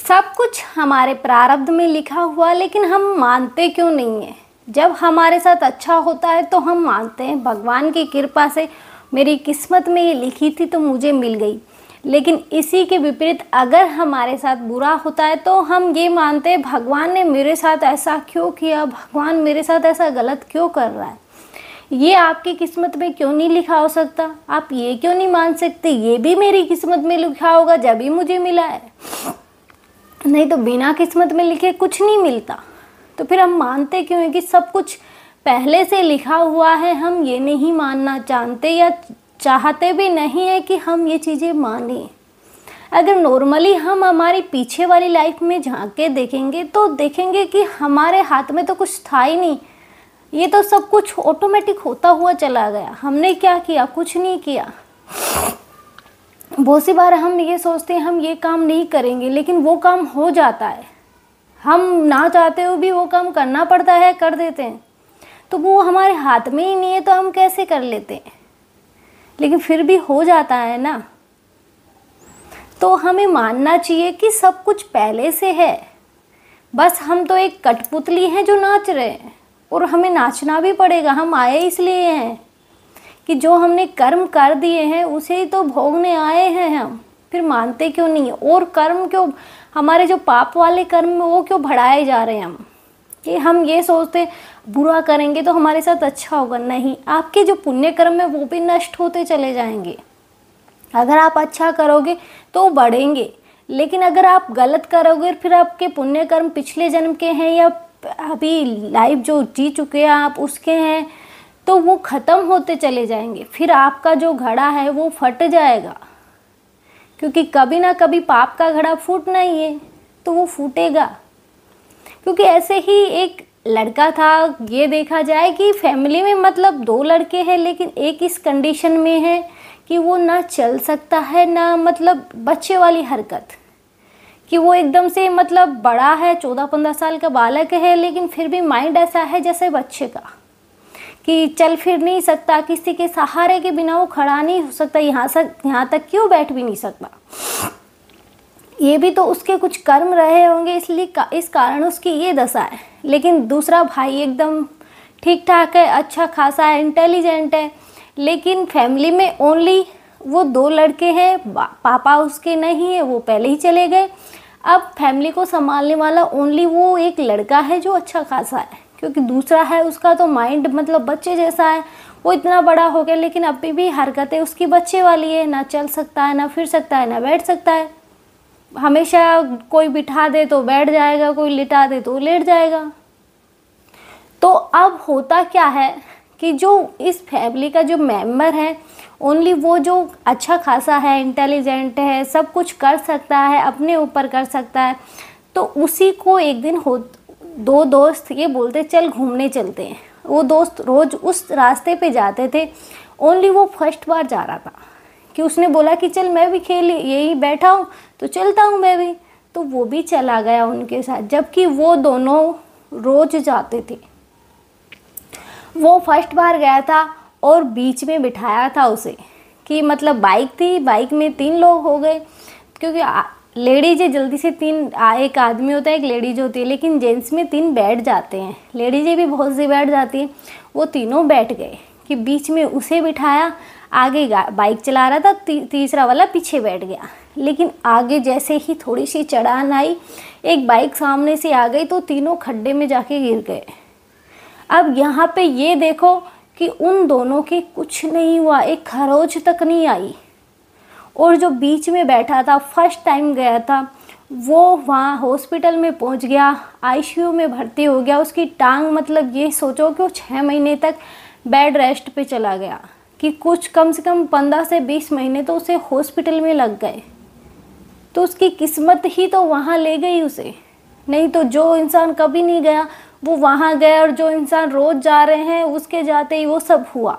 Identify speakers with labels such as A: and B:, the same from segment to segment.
A: सब कुछ हमारे प्रारब्ध में लिखा हुआ, लेकिन हम मानते क्यों नहीं हैं। जब हमारे साथ अच्छा होता है तो हम मानते हैं भगवान की कृपा से मेरी किस्मत में ये लिखी थी तो मुझे मिल गई। लेकिन इसी के विपरीत अगर हमारे साथ बुरा होता है तो हम ये मानते हैं भगवान ने मेरे साथ ऐसा क्यों किया, भगवान मेरे साथ ऐसा गलत क्यों कर रहा है, ये आपकी किस्मत में क्यों नहीं लिखा हो सकता। आप ये क्यों नहीं मान सकते ये भी मेरी किस्मत में लिखा होगा जब ही मुझे मिला है, नहीं तो बिना किस्मत में लिखे कुछ नहीं मिलता। तो फिर हम मानते क्यों हैं कि सब कुछ पहले से लिखा हुआ है। हम ये नहीं मानना जानते या चाहते भी नहीं है कि हम ये चीज़ें मानें। अगर नॉर्मली हम हमारी पीछे वाली लाइफ में झांक के देखेंगे तो देखेंगे कि हमारे हाथ में तो कुछ था ही नहीं, ये तो सब कुछ ऑटोमेटिक होता हुआ चला गया। हमने क्या किया, कुछ नहीं किया। बहुत सी बार हम ये सोचते हैं हम ये काम नहीं करेंगे, लेकिन वो काम हो जाता है। हम ना चाहते हुए भी वो काम करना पड़ता है, कर देते हैं। तो वो हमारे हाथ में ही नहीं है तो हम कैसे कर लेते हैं, लेकिन फिर भी हो जाता है ना। तो हमें मानना चाहिए कि सब कुछ पहले से है, बस हम तो एक कठपुतली हैं जो नाच रहे हैं, और हमें नाचना भी पड़ेगा। हम आए इसलिए हैं कि जो हमने कर्म कर दिए हैं उसे ही तो भोगने आए हैं हम। फिर मानते क्यों नहीं, और कर्म क्यों, हमारे जो पाप वाले कर्म वो क्यों बढ़ाए जा रहे हैं हम, कि हम ये सोचते बुरा करेंगे तो हमारे साथ अच्छा होगा। नहीं, आपके जो पुण्य कर्म है वो भी नष्ट होते चले जाएंगे। अगर आप अच्छा करोगे तो बढ़ेंगे, लेकिन अगर आप गलत करोगे फिर आपके पुण्य कर्म पिछले जन्म के हैं या अभी लाइफ जो जी चुके हैं आप उसके हैं, तो वो ख़त्म होते चले जाएंगे। फिर आपका जो घड़ा है वो फट जाएगा, क्योंकि कभी ना कभी पाप का घड़ा फूटना ही है, तो वो फूटेगा। क्योंकि ऐसे ही एक लड़का था, ये देखा जाए कि फैमिली में मतलब 2 लड़के हैं, लेकिन एक इस कंडीशन में है कि वो ना चल सकता है ना, मतलब बच्चे वाली हरकत, कि वो एकदम से मतलब बड़ा है, 14-15 साल का बालक है, लेकिन फिर भी माइंड ऐसा है जैसे बच्चे का, कि चल फिर नहीं सकता, किसी के सहारे के बिना वो खड़ा नहीं हो सकता, यहाँ तक कि वो बैठ भी नहीं सकता। ये भी तो उसके कुछ कर्म रहे होंगे, इसलिए इस कारण उसकी ये दशा है। लेकिन दूसरा भाई एकदम ठीक ठाक है, अच्छा खासा है, इंटेलिजेंट है, लेकिन फैमिली में ओनली वो 2 लड़के हैं, पापा उसके नहीं है, वो पहले ही चले गए। अब फैमिली को संभालने वाला ओनली वो एक लड़का है जो अच्छा खासा है, क्योंकि दूसरा है उसका तो माइंड मतलब बच्चे जैसा है। वो इतना बड़ा हो गया लेकिन अभी भी हरकतें उसकी बच्चे वाली है, ना चल सकता है, ना फिर सकता है, ना बैठ सकता है। हमेशा कोई बिठा दे तो बैठ जाएगा, कोई लिटा दे तो लेट जाएगा। तो अब होता क्या है कि जो इस फैमिली का जो मेंबर है ओनली वो जो अच्छा खासा है, इंटेलिजेंट है, सब कुछ कर सकता है, अपने ऊपर कर सकता है, तो उसी को एक दिन 2 दोस्त ये बोलते चल घूमने चलते हैं। वो दोस्त रोज़ उस रास्ते पे जाते थे, ओनली वो फर्स्ट बार जा रहा था कि उसने बोला कि चल मैं भी खेल यही बैठा हूँ तो चलता हूँ मैं भी, तो वो भी चला गया उनके साथ, जबकि वो दोनों रोज़ जाते थे। वो फर्स्ट बार गया था और बीच में बिठाया था उसे, कि मतलब बाइक थी, बाइक में 3 लोग हो गए, क्योंकि लेडीज जल्दी से 3, एक आदमी होता है, एक लेडीज होती है, लेकिन जेंट्स में 3 बैठ जाते हैं, लेडीजें भी बहुत सी बैठ जाती हैं। वो तीनों बैठ गए कि बीच में उसे बिठाया, आगे बाइक चला रहा था, तीसरा वाला पीछे बैठ गया। लेकिन आगे जैसे ही थोड़ी सी चढ़ान आई, एक बाइक सामने से आ गई तो तीनों खड्डे में जाके गिर गए। अब यहाँ पे ये देखो कि उन दोनों के कुछ नहीं हुआ, एक खरोच तक नहीं आई, और जो बीच में बैठा था फर्स्ट टाइम गया था वो वहाँ हॉस्पिटल में पहुँच गया, आईसीयू में भर्ती हो गया। उसकी टांग मतलब ये सोचो कि वो 6 महीने तक बेड रेस्ट पे चला गया, कि कुछ कम से कम 15 से 20 महीने तो उसे हॉस्पिटल में लग गए। तो उसकी किस्मत ही तो वहाँ ले गई उसे, नहीं तो जो इंसान कभी नहीं गया वो वहाँ गया, और जो इंसान रोज़ जा रहे हैं उसके जाते ही वो सब हुआ।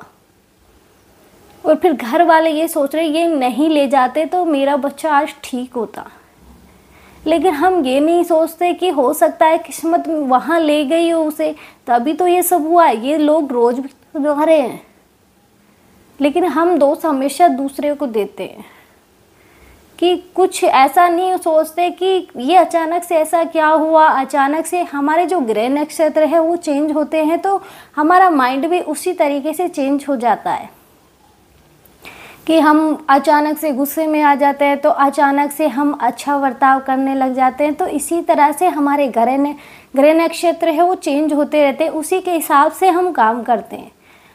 A: और फिर घर वाले ये सोच रहे ये नहीं ले जाते तो मेरा बच्चा आज ठीक होता, लेकिन हम ये नहीं सोचते कि हो सकता है किस्मत वहाँ ले गई हो उसे, तभी तो ये सब हुआ है। ये लोग रोज़ भी जा रहे हैं, लेकिन हम दोष हमेशा दूसरे को देते हैं। कि कुछ ऐसा नहीं सोचते कि ये अचानक से ऐसा क्या हुआ। अचानक से हमारे जो ग्रह नक्षत्र है वो चेंज होते हैं तो हमारा माइंड भी उसी तरीके से चेंज हो जाता है कि हम अचानक से गुस्से में आ जाते हैं, तो अचानक से हम अच्छा बर्ताव करने लग जाते हैं। तो इसी तरह से हमारे ग्रह नक्षत्र है वो चेंज होते रहते हैं, उसी के हिसाब से हम काम करते हैं।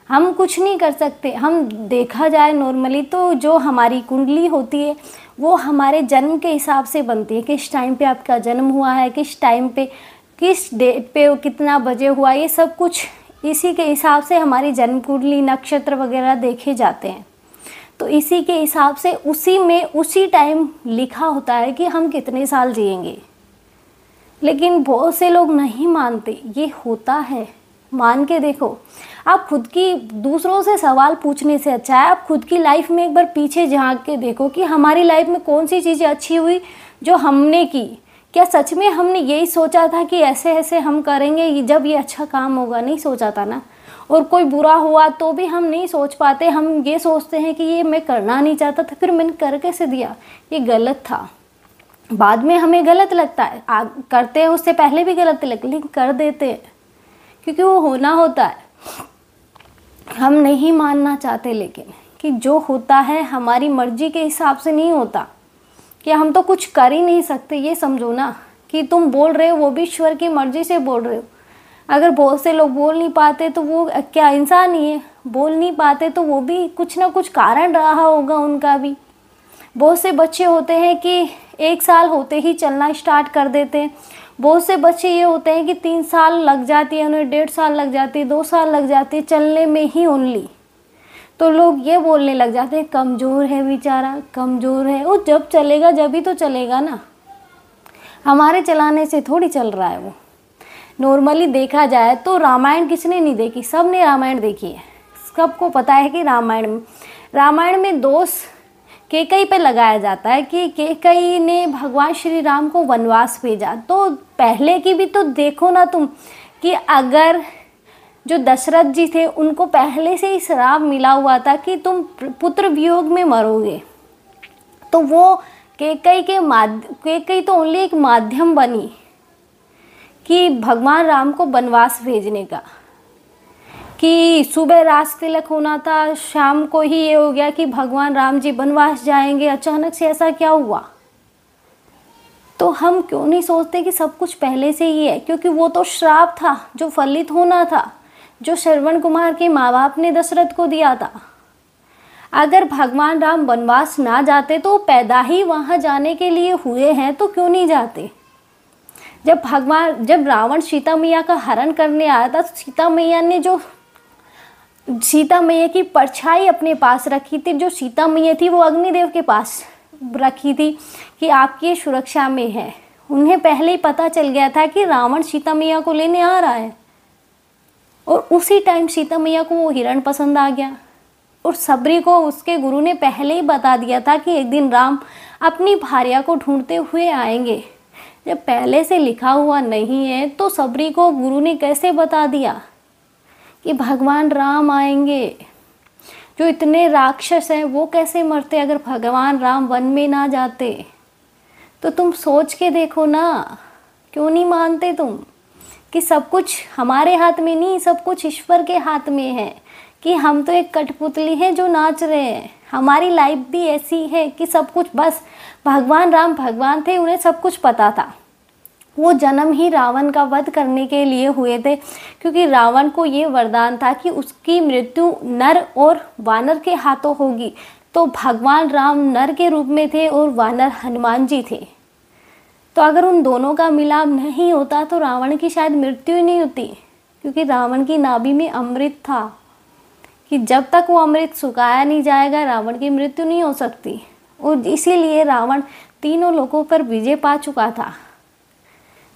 A: हम कुछ नहीं कर सकते। हम देखा जाए नॉर्मली तो जो हमारी कुंडली होती है वो हमारे जन्म के हिसाब से बनती है। किस टाइम पे आपका जन्म हुआ है, किस टाइम पे, किस डेट पे, वो कितना बजे हुआ, ये सब कुछ इसी के हिसाब से हमारी जन्म कुंडली नक्षत्र वगैरह देखे जाते हैं। तो इसी के हिसाब से उसी में उसी टाइम लिखा होता है कि हम कितने साल जिएंगे। लेकिन बहुत से लोग नहीं मानते, ये होता है। मान के देखो, आप खुद की, दूसरों से सवाल पूछने से अच्छा है आप खुद की लाइफ में एक बार पीछे झांक के देखो कि हमारी लाइफ में कौन सी चीज़ें अच्छी हुई जो हमने की। क्या सच में हमने यही सोचा था कि ऐसे ऐसे हम करेंगे जब ये अच्छा काम होगा? नहीं सोचा था ना। और कोई बुरा हुआ तो भी हम नहीं सोच पाते, हम ये सोचते हैं कि ये मैं करना नहीं चाहता था, फिर मैंने कर कैसे दिया, ये गलत था। बाद में हमें गलत लगता है, करते हैं उससे पहले भी गलत लगता, लेकिन कर देते हैं क्योंकि वो होना होता है। हम नहीं मानना चाहते लेकिन कि जो होता है हमारी मर्जी के हिसाब से नहीं होता, कि हम तो कुछ कर ही नहीं सकते। ये समझो ना कि तुम बोल रहे हो वो भी ईश्वर की मर्जी से बोल रहे हो। अगर बहुत से लोग बोल नहीं पाते तो वो क्या इंसान ही है? बोल नहीं पाते तो वो भी कुछ ना कुछ कारण रहा होगा उनका भी। बहुत से बच्चे होते हैं कि 1 साल होते ही चलना स्टार्ट कर देते हैं। बहुत से बच्चे ये होते हैं कि 3 साल लग जाती है, उन्हें 1.5 साल लग जाती है, 2 साल लग जाती है चलने में ही ओनली। तो लोग ये बोलने लग जाते हैं कमज़ोर है बेचारा, कमज़ोर है। वो जब चलेगा जब ही तो चलेगा ना, हमारे चलाने से थोड़ी चल रहा है वो। नॉर्मली देखा जाए तो रामायण किसने नहीं देखी? सब ने रामायण देखी है। सबको पता है कि रामायण में दोष कैकई पे लगाया जाता है कि कैकई ने भगवान श्री राम को वनवास भेजा। तो पहले की भी तो देखो ना तुम, कि अगर जो दशरथ जी थे उनको पहले से ही श्राप मिला हुआ था कि तुम पुत्र वियोग में मरोगे, तो वो कैकई तो ओनली एक माध्यम बनी कि भगवान राम को वनवास भेजने का। कि सुबह राज तिलक होना था, शाम को ही ये हो गया कि भगवान राम जी वनवास जाएंगे। अचानक से ऐसा क्या हुआ? तो हम क्यों नहीं सोचते कि सब कुछ पहले से ही है? क्योंकि वो तो श्राप था जो फलित होना था, जो श्रवण कुमार के माँ बाप ने दशरथ को दिया था। अगर भगवान राम वनवास ना जाते तो पैदा ही वहाँ जाने के लिए हुए हैं, तो क्यों नहीं जाते? जब रावण सीता मैया का हरण करने आया था, सीता मैया ने जो सीता मैया की परछाई अपने पास रखी थी, जो सीता मैया थी वो अग्निदेव के पास रखी थी कि आपकी सुरक्षा में है। उन्हें पहले ही पता चल गया था कि रावण सीता मैया को लेने आ रहा है, और उसी टाइम सीता मैया को वो हिरण पसंद आ गया। और सबरी को उसके गुरु ने पहले ही बता दिया था कि एक दिन राम अपनी भार्या को ढूंढते हुए आएंगे। जब पहले से लिखा हुआ नहीं है तो सबरी को गुरु ने कैसे बता दिया कि भगवान राम आएंगे? जो इतने राक्षस हैं वो कैसे मरते अगर भगवान राम वन में ना जाते? तो तुम सोच के देखो ना, क्यों नहीं मानते तुम कि सब कुछ हमारे हाथ में नहीं, सब कुछ ईश्वर के हाथ में है। कि हम तो एक कठपुतली है जो नाच रहे हैं। हमारी लाइफ भी ऐसी है कि सब कुछ बस भगवान राम भगवान थे, उन्हें सब कुछ पता था। वो जन्म ही रावण का वध करने के लिए हुए थे, क्योंकि रावण को ये वरदान था कि उसकी मृत्यु नर और वानर के हाथों होगी। तो भगवान राम नर के रूप में थे और वानर हनुमान जी थे। तो अगर उन दोनों का मिलाप नहीं होता तो रावण की शायद मृत्यु ही नहीं होती, क्योंकि रावण की नाभि में अमृत था कि जब तक वो अमृत सुखाया नहीं जाएगा रावण की मृत्यु नहीं हो सकती। और इसीलिए रावण तीनों लोगों पर विजय पा चुका था।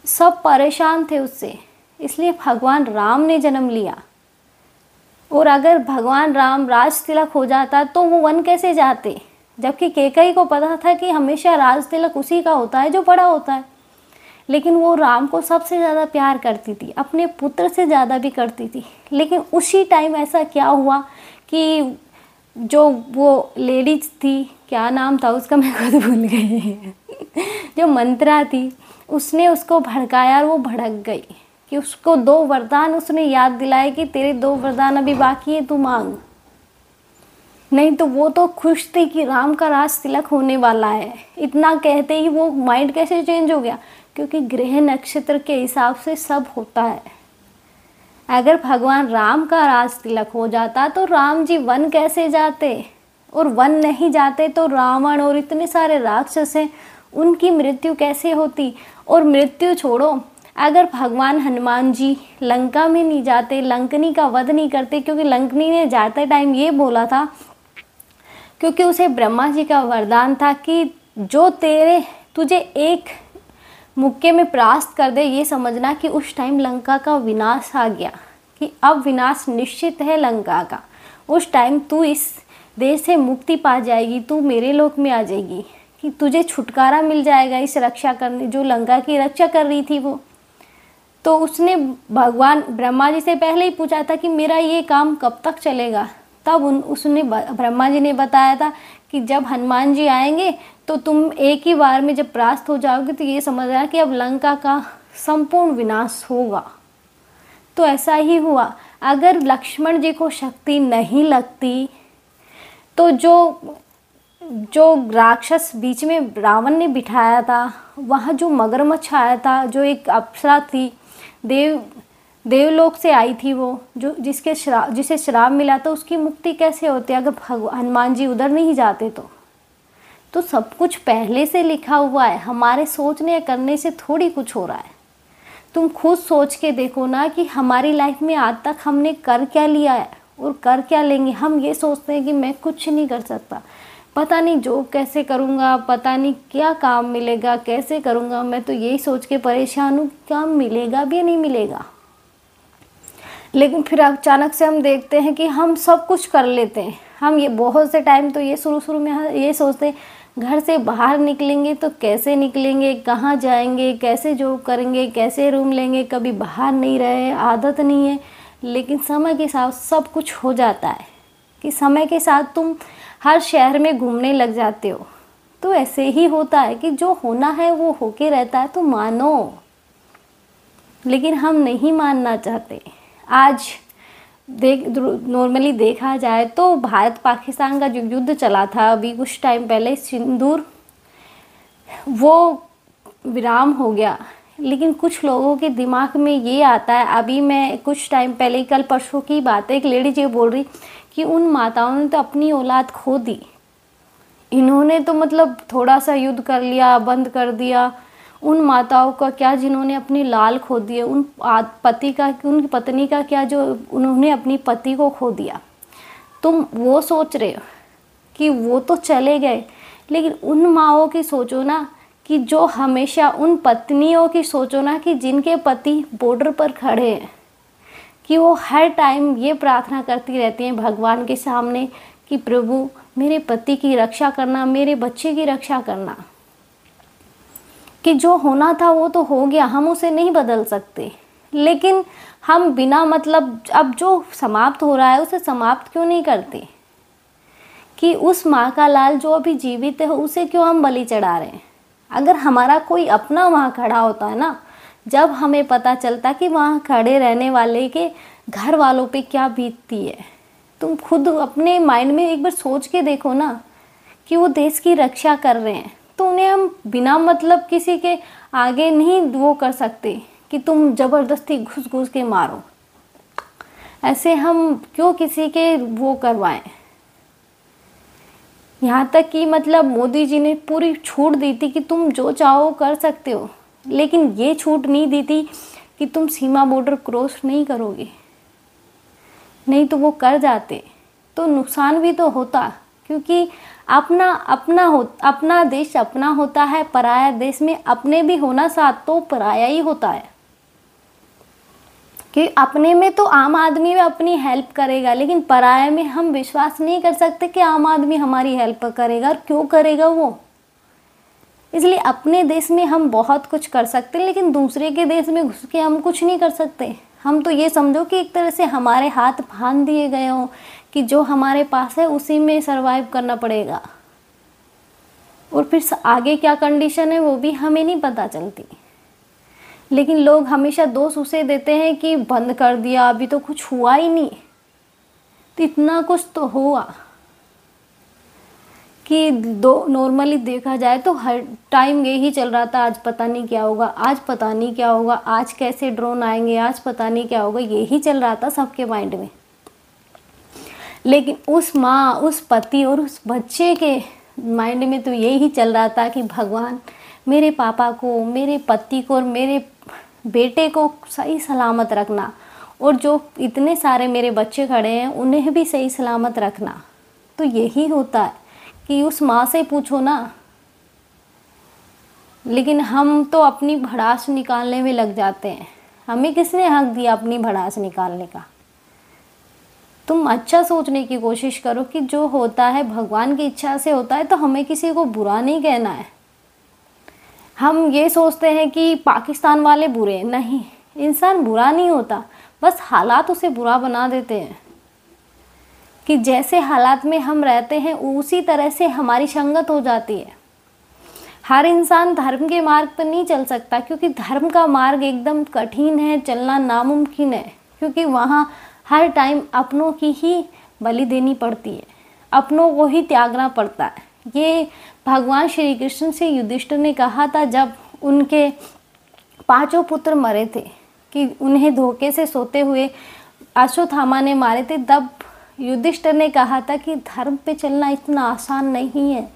A: सब परेशान थे उससे, इसलिए भगवान राम ने जन्म लिया। और अगर भगवान राम राज तिलक हो जाता तो वो वन कैसे जाते? जबकि कैकई को पता था कि हमेशा राज तिलक उसी का होता है जो बड़ा होता है। लेकिन वो राम को सबसे ज़्यादा प्यार करती थी, अपने पुत्र से ज़्यादा भी करती थी। लेकिन उसी टाइम ऐसा क्या हुआ कि जो वो लेडीज थी, क्या नाम था उसका, मैं खुद भूल गई जो मंत्रा थी, उसने उसको भड़काया और वो भड़क गई कि उसको 2 वरदान उसने याद दिलाए कि तेरे 2 वरदान अभी बाकी है, तू मांग। नहीं तो वो तो खुश थी कि राम का राज तिलक होने वाला है। इतना कहते ही वो माइंड कैसे चेंज हो गया, क्योंकि ग्रह नक्षत्र के हिसाब से सब होता है। अगर भगवान राम का राज तिलक हो जाता तो राम जी वन कैसे जाते, और वन नहीं जाते तो रावण और इतने सारे राक्षस हैं, उनकी मृत्यु कैसे होती। और मृत्यु छोड़ो, अगर भगवान हनुमान जी लंका में नहीं जाते, लंकनी का वध नहीं करते, क्योंकि लंकनी ने जाते टाइम ये बोला था, क्योंकि उसे ब्रह्मा जी का वरदान था कि जो तुझे एक मुक्के में परास्त कर दे, ये समझना कि उस टाइम लंका का विनाश आ गया, कि अब विनाश निश्चित है लंका का। उस टाइम तू इस देश से मुक्ति पा जाएगी, तू मेरे लोक में आ जाएगी, कि तुझे छुटकारा मिल जाएगा इस रक्षा करने, जो लंका की रक्षा कर रही थी वो। तो उसने भगवान ब्रह्मा जी से पहले ही पूछा था कि मेरा ये काम कब तक चलेगा। तब उसने ब्रह्मा जी ने बताया था कि जब हनुमान जी आएंगे तो तुम एक ही बार में जब परास्त हो जाओगे तो ये समझना कि अब लंका का संपूर्ण विनाश होगा। तो ऐसा ही हुआ। अगर लक्ष्मण जी को शक्ति नहीं लगती तो जो राक्षस बीच में रावण ने बिठाया था, वहाँ जो मगरमच्छ आया था, जो एक अप्सरा थी, देवलोक से आई थी, वो जो जिसे श्राप मिला था, उसकी मुक्ति कैसे होती अगर हनुमान जी उधर नहीं जाते तो सब कुछ पहले से लिखा हुआ है। हमारे सोचने करने से थोड़ी कुछ हो रहा है। तुम खुद सोच के देखो ना कि हमारी लाइफ में आज तक हमने कर क्या लिया है और कर क्या लेंगे। हम ये सोचते हैं कि मैं कुछ नहीं कर सकता, पता नहीं जॉब कैसे करूँगा, पता नहीं क्या काम मिलेगा, कैसे करूँगा। मैं तो यही सोच के परेशान हूँ, काम मिलेगा भी या नहीं मिलेगा। लेकिन फिर अचानक से हम देखते हैं कि हम सब कुछ कर लेते हैं। हम ये बहुत से टाइम तो ये शुरू में ये सोचते हैं घर से बाहर निकलेंगे तो कैसे निकलेंगे, कहाँ जाएंगे, कैसे जॉब करेंगे, कैसे रूम लेंगे, कभी बाहर नहीं रहे, आदत नहीं है। लेकिन समय के साथ सब कुछ हो जाता है कि समय के साथ तुम हर शहर में घूमने लग जाते हो। तो ऐसे ही होता है कि जो होना है वो होके रहता है, तो मानो। लेकिन हम नहीं मानना चाहते। आज नॉर्मली देखा जाए तो भारत पाकिस्तान का जो युद्ध चला था अभी कुछ टाइम पहले, सिंदूर, वो विराम हो गया। लेकिन कुछ लोगों के दिमाग में ये आता है, अभी मैं कुछ टाइम पहले, कल परसों की बात है, एक लेडी जी बोल रही कि उन माताओं ने तो अपनी औलाद खो दी। इन्होंने तो मतलब थोड़ा सा युद्ध कर लिया, बंद कर दिया। उन माताओं का क्या जिन्होंने अपनी लाल खो दिए, उन पति का, उनकी पत्नी का क्या जो उन्होंने अपनी पति को खो दिया। तुम वो सोच रहे हो कि वो तो चले गए, लेकिन उन माँओं की सोचो ना, कि जो हमेशा उन पत्नियों की सोचो ना कि जिनके पति बॉर्डर पर खड़े हैं, कि वो हर टाइम ये प्रार्थना करती रहती हैं भगवान के सामने कि प्रभु मेरे पति की रक्षा करना, मेरे बच्चे की रक्षा करना। कि जो होना था वो तो हो गया, हम उसे नहीं बदल सकते। लेकिन हम बिना मतलब अब जो समाप्त हो रहा है उसे समाप्त क्यों नहीं करते, कि उस माँ का लाल जो अभी जीवित है उसे क्यों हम बलि चढ़ा रहे हैं। अगर हमारा कोई अपना वहाँ खड़ा होता है ना, जब हमें पता चलता कि वहाँ खड़े रहने वाले के घर वालों पे क्या बीतती है। तुम खुद अपने माइंड में एक बार सोच के देखो ना कि वो देश की रक्षा कर रहे हैं, तो उन्हें हम बिना मतलब किसी के आगे नहीं वो कर सकते कि तुम ज़बरदस्ती घुस घुस के मारो। ऐसे हम क्यों किसी के वो करवाएं। यहाँ तक कि मतलब मोदी जी ने पूरी छूट दी थी कि तुम जो चाहो कर सकते हो, लेकिन ये छूट नहीं दी थी कि तुम सीमा बॉर्डर क्रॉस नहीं करोगे। नहीं तो वो कर जाते तो नुकसान भी तो होता, क्योंकि अपना देश अपना होता है, पराया देश में अपने भी होना साथ तो पराया ही होता है। कि अपने में तो आम आदमी में अपनी हेल्प करेगा, लेकिन पराया में हम विश्वास नहीं कर सकते कि आम आदमी हमारी हेल्प करेगा, और क्यों करेगा वो। इसलिए अपने देश में हम बहुत कुछ कर सकते हैं, लेकिन दूसरे के देश में घुस के हम कुछ नहीं कर सकते। हम तो ये समझो कि एक तरह से हमारे हाथ बांध दिए गए हों कि जो हमारे पास है उसी में सरवाइव करना पड़ेगा, और फिर आगे क्या कंडीशन है वो भी हमें नहीं पता चलती। लेकिन लोग हमेशा दोष उसे देते हैं कि बंद कर दिया, अभी तो कुछ हुआ ही नहीं। तो इतना कुछ तो हुआ कि नॉर्मली देखा जाए तो हर टाइम यही चल रहा था, आज पता नहीं क्या होगा, आज पता नहीं क्या होगा, आज कैसे ड्रोन आएंगे, आज पता नहीं क्या होगा, यही चल रहा था सबके माइंड में। लेकिन उस माँ, उस पति और उस बच्चे के माइंड में तो यही चल रहा था कि भगवान मेरे पापा को, मेरे पति को और मेरे बेटे को सही सलामत रखना, और जो इतने सारे मेरे बच्चे खड़े हैं उन्हें भी सही सलामत रखना। तो यही होता है कि उस माँ से पूछो ना। लेकिन हम तो अपनी भड़ास निकालने में लग जाते हैं। हमें किसने हक दिया अपनी भड़ास निकालने का? तुम अच्छा सोचने की कोशिश करो कि जो होता है भगवान की इच्छा से होता है, तो हमें किसी को बुरा नहीं कहना है। हम ये सोचते हैं कि पाकिस्तान वाले बुरे, नहीं, इंसान बुरा नहीं होता, बस हालात उसे बुरा बना देते हैं। कि जैसे हालात में हम रहते हैं उसी तरह से हमारी संगत हो जाती है। हर इंसान धर्म के मार्ग पर नहीं चल सकता, क्योंकि धर्म का मार्ग एकदम कठिन है, चलना नामुमकिन है, क्योंकि वहाँ हर टाइम अपनों की ही बलि देनी पड़ती है, अपनों को ही त्यागना पड़ता है। ये भगवान श्री कृष्ण से युधिष्ठिर ने कहा था जब उनके 5 पुत्र मरे थे, कि उन्हें धोखे से सोते हुए अश्वत्थामा ने मारे थे। तब युधिष्ठिर ने कहा था कि धर्म पे चलना इतना आसान नहीं है,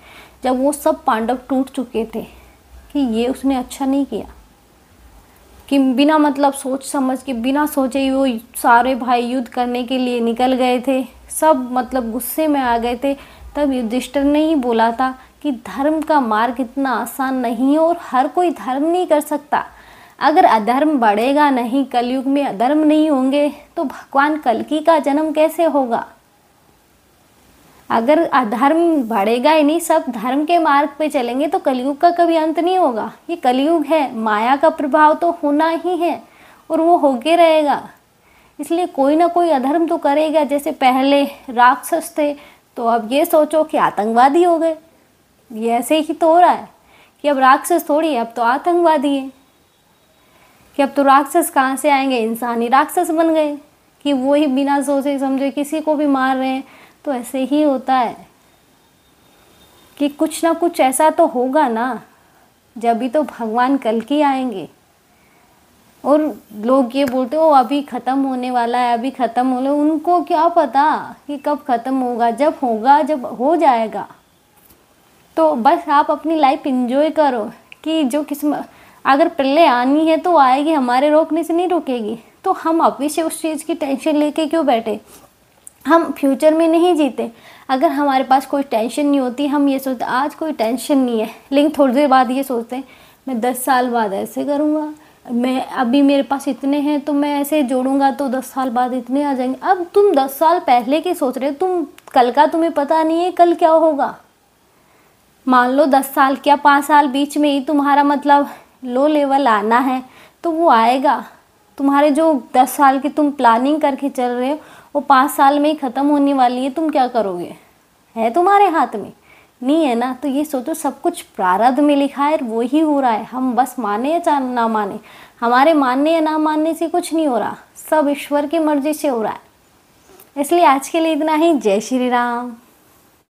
A: जब वो सब पांडव टूट चुके थे, कि ये उसने अच्छा नहीं किया कि बिना मतलब सोच समझ के, बिना सोचे ही वो सारे भाई युद्ध करने के लिए निकल गए थे, सब मतलब गुस्से में आ गए थे। तब युधिष्ठिर ने ही बोला था कि धर्म का मार्ग इतना आसान नहीं है और हर कोई धर्म नहीं कर सकता। अगर अधर्म बढ़ेगा नहीं, कलयुग में अधर्म नहीं होंगे, तो भगवान कल्कि का जन्म कैसे होगा? अगर अधर्म बढ़ेगा ही नहीं, सब धर्म के मार्ग पे चलेंगे, तो कलयुग का कभी अंत नहीं होगा। ये कलयुग है, माया का प्रभाव तो होना ही है और वो होके रहेगा। इसलिए कोई ना कोई अधर्म तो करेगा। जैसे पहले राक्षस थे, तो अब ये सोचो कि आतंकवादी हो गए। ये ऐसे ही तो हो रहा है कि अब राक्षस थोड़ी, अब तो आतंकवादी है। कि अब तो राक्षस कहाँ से आएंगे, इंसान ही राक्षस बन गए, कि वो ही बिना सोचे समझे किसी को भी मार रहे हैं। तो ऐसे ही होता है कि कुछ ना कुछ ऐसा तो होगा ना, जब भी तो भगवान कल्कि आएंगे। और लोग ये बोलते हो अभी ख़त्म होने वाला है, अभी ख़त्म होने, उनको क्या पता कि कब ख़त्म होगा। जब होगा, जब हो जाएगा, तो बस आप अपनी लाइफ एंजॉय करो। कि जो किस्मत अगर पहले आनी है तो आएगी, हमारे रोकने से नहीं रुकेगी। तो हम अभी से उस चीज़ की टेंशन लेके क्यों बैठे? हम फ्यूचर में नहीं जीते। अगर हमारे पास कोई टेंशन नहीं होती, हम ये सोचते आज कोई टेंशन नहीं है, लेकिन थोड़ी देर बाद ये सोचते हैं मैं 10 साल बाद ऐसे करूँगा, मैं अभी मेरे पास इतने हैं तो मैं ऐसे जोड़ूंगा तो 10 साल बाद इतने आ जाएंगे। अब तुम 10 साल पहले के सोच रहे हो, तुम कल का तुम्हें पता नहीं है कल क्या होगा। मान लो 10 साल क्या 5 साल बीच में ही तुम्हारा मतलब लो लेवल आना है, तो वो आएगा। तुम्हारे जो 10 साल की तुम प्लानिंग करके चल रहे हो, वो 5 साल में ही ख़त्म होने वाली है। तुम क्या करोगे? है तुम्हारे हाथ में? नहीं है ना। तो ये सोचो सब कुछ प्रारब्ध में लिखा है, वो ही हो रहा है। हम बस माने या ना माने, हमारे मानने या ना मानने से कुछ नहीं हो रहा, सब ईश्वर की मर्जी से हो रहा है। इसलिए आज के लिए इतना ही। जय श्री राम।